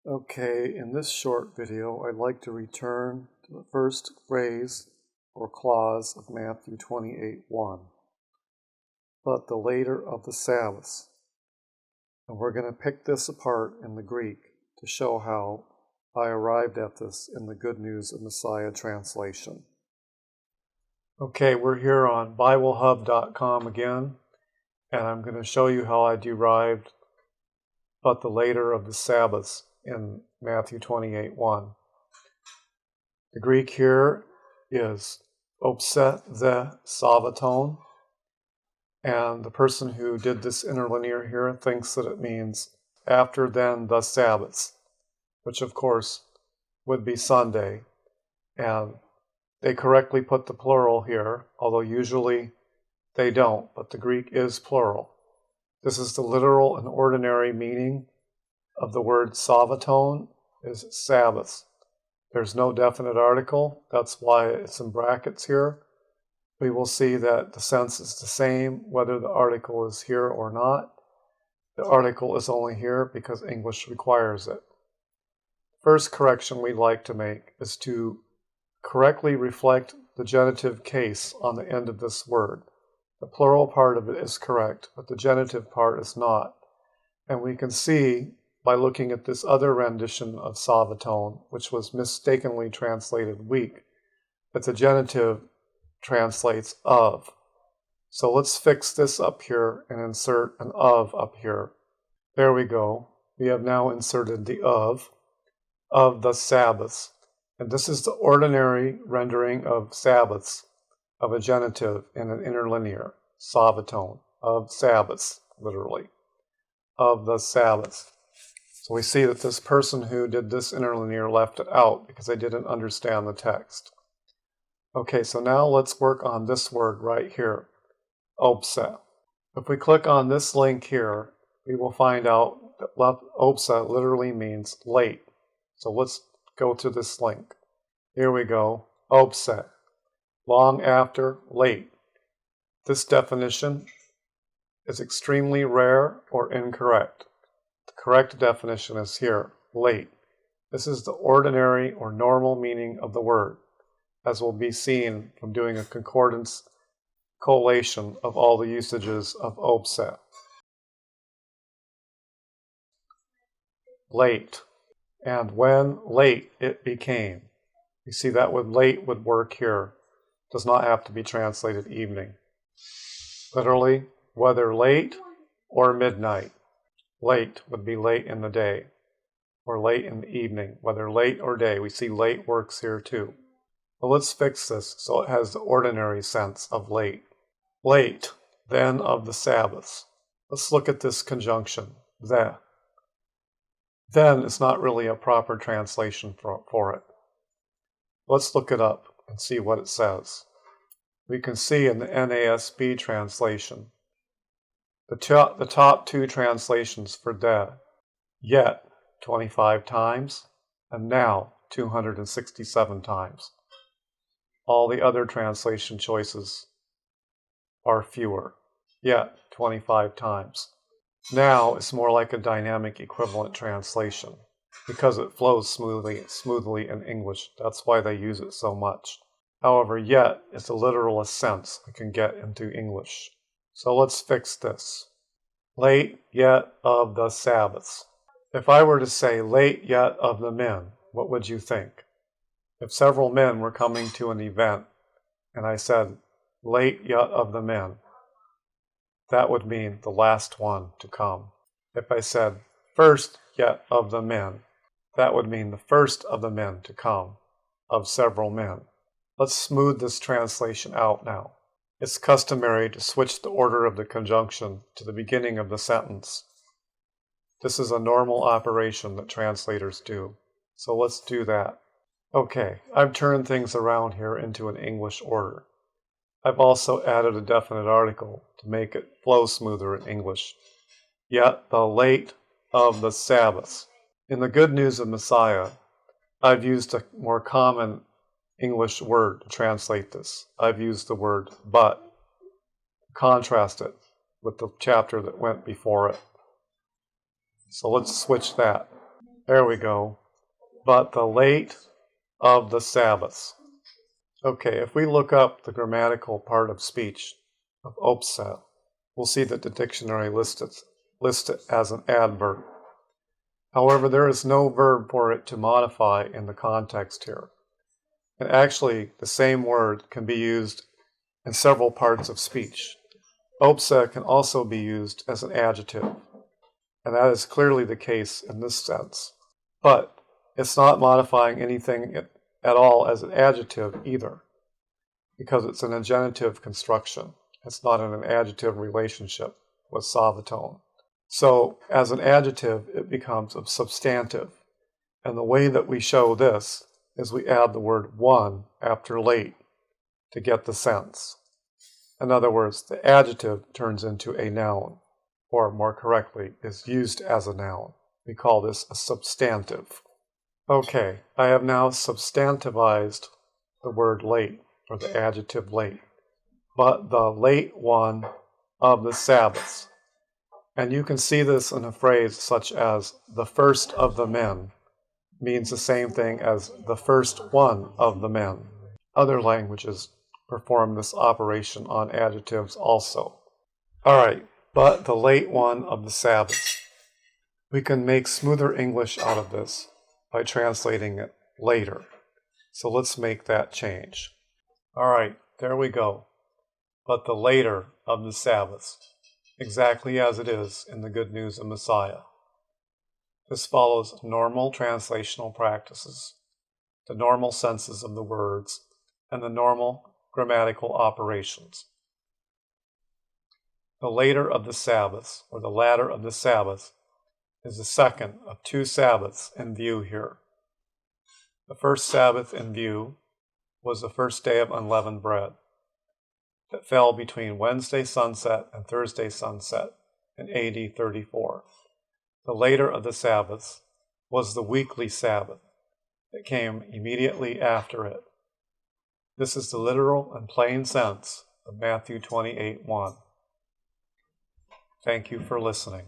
Okay, in this short video, I'd like to return to the first phrase or clause of Matthew 28:1, but the later of the Sabbaths. And we're going to pick this apart in the Greek to show how I arrived at this in the Good News of Messiah translation. Okay, we're here on BibleHub.com again, and I'm going to show you how I derived but the later of the Sabbaths in Matthew 28:1. The Greek here is opse the Sabbaton, and the person who did this interlinear here thinks that it means after then the Sabbaths, which of course would be Sunday, and they correctly put the plural here, although usually they don't, but the Greek is plural. This is the literal and ordinary meaning of the word Sabbaton is Sabbath. There's no definite article. That's why it's in brackets here. We will see that the sense is the same whether the article is here or not. The article is only here because English requires it. First correction we'd like to make is to correctly reflect the genitive case on the end of this word. The plural part of it is correct, but the genitive part is not. And we can see by looking at this other rendition of Sabbaton, which was mistakenly translated week, that the genitive translates of. So let's fix this up here and insert an of up here. There we go. We have now inserted the of the Sabbaths. And this is the ordinary rendering of Sabbaths of a genitive in an interlinear, Sabbaton, of Sabbaths, literally, of the Sabbaths. So we see that this person who did this interlinear left it out because they didn't understand the text. Okay, so now let's work on this word right here, opse. If we click on this link here, we will find out that opse literally means late. So let's go to this link. Here we go, opse, long after, late. This definition is extremely rare or incorrect. The correct definition is here, late. This is the ordinary or normal meaning of the word, as will be seen from doing a concordance collation of all the usages of opse. Late. And when late it became. You see that with late would work here. Does not have to be translated evening. Literally, whether late or midnight. Late would be late in the day, or late in the evening, whether late or day. We see late works here too. But let's fix this so it has the ordinary sense of late. Late, then of the Sabbaths. Let's look at this conjunction, the. Then is not really a proper translation for it. Let's look it up and see what it says. We can see in the NASB translation, the top two translations for de, yet 25 times, and now 267 times. All the other translation choices are fewer, yet 25 times. Now is more like a dynamic equivalent translation because it flows smoothly in English. That's why they use it so much. However, yet is the literalist sense we can get into English. So let's fix this. Late yet of the Sabbaths. If I were to say late yet of the men, what would you think? If several men were coming to an event and I said late yet of the men, that would mean the last one to come. If I said first yet of the men, that would mean the first of the men to come, of several men. Let's smooth this translation out now. It's customary to switch the order of the conjunction to the beginning of the sentence. This is a normal operation that translators do. So let's do that. Okay, I've turned things around here into an English order. I've also added a definite article to make it flow smoother in English. Yet the late of the Sabbaths. In the Good News of Messiah, I've used a more common English word to translate this. I've used the word but. Contrast it with the chapter that went before it. So let's switch that. There we go. But the late of the Sabbath. Okay, if we look up the grammatical part of speech of opset, we'll see that the dictionary lists it as an adverb. However, there is no verb for it to modify in the context here. And actually, the same word can be used in several parts of speech. Opset can also be used as an adjective, and that is clearly the case in this sense. But it's not modifying anything at all as an adjective either, because it's an agenitive construction. It's not in an adjective relationship with Savatone. So as an adjective, it becomes a substantive. And the way that we show this is we add the word one after late to get the sense. In other words, the adjective turns into a noun, or more correctly, is used as a noun. We call this a substantive. Okay, I have now substantivized the word late, or the adjective late, but the late one of the Sabbaths. And you can see this in a phrase such as the first of the men means the same thing as the first one of the men. Other languages perform this operation on adjectives also. All right, but the late one of the Sabbaths. We can make smoother English out of this by translating it later. So let's make that change. All right, there we go. But the later of the Sabbaths, exactly as it is in the Good News of Messiah. This follows normal translational practices, the normal senses of the words, and the normal grammatical operations. The later of the Sabbaths, or the latter of the Sabbath, is the second of two Sabbaths in view here. The first Sabbath in view was the first day of unleavened bread that fell between Wednesday sunset and Thursday sunset in AD 34. The later of the Sabbaths was the weekly Sabbath that came immediately after it. This is the literal and plain sense of Matthew 28:1. Thank you for listening.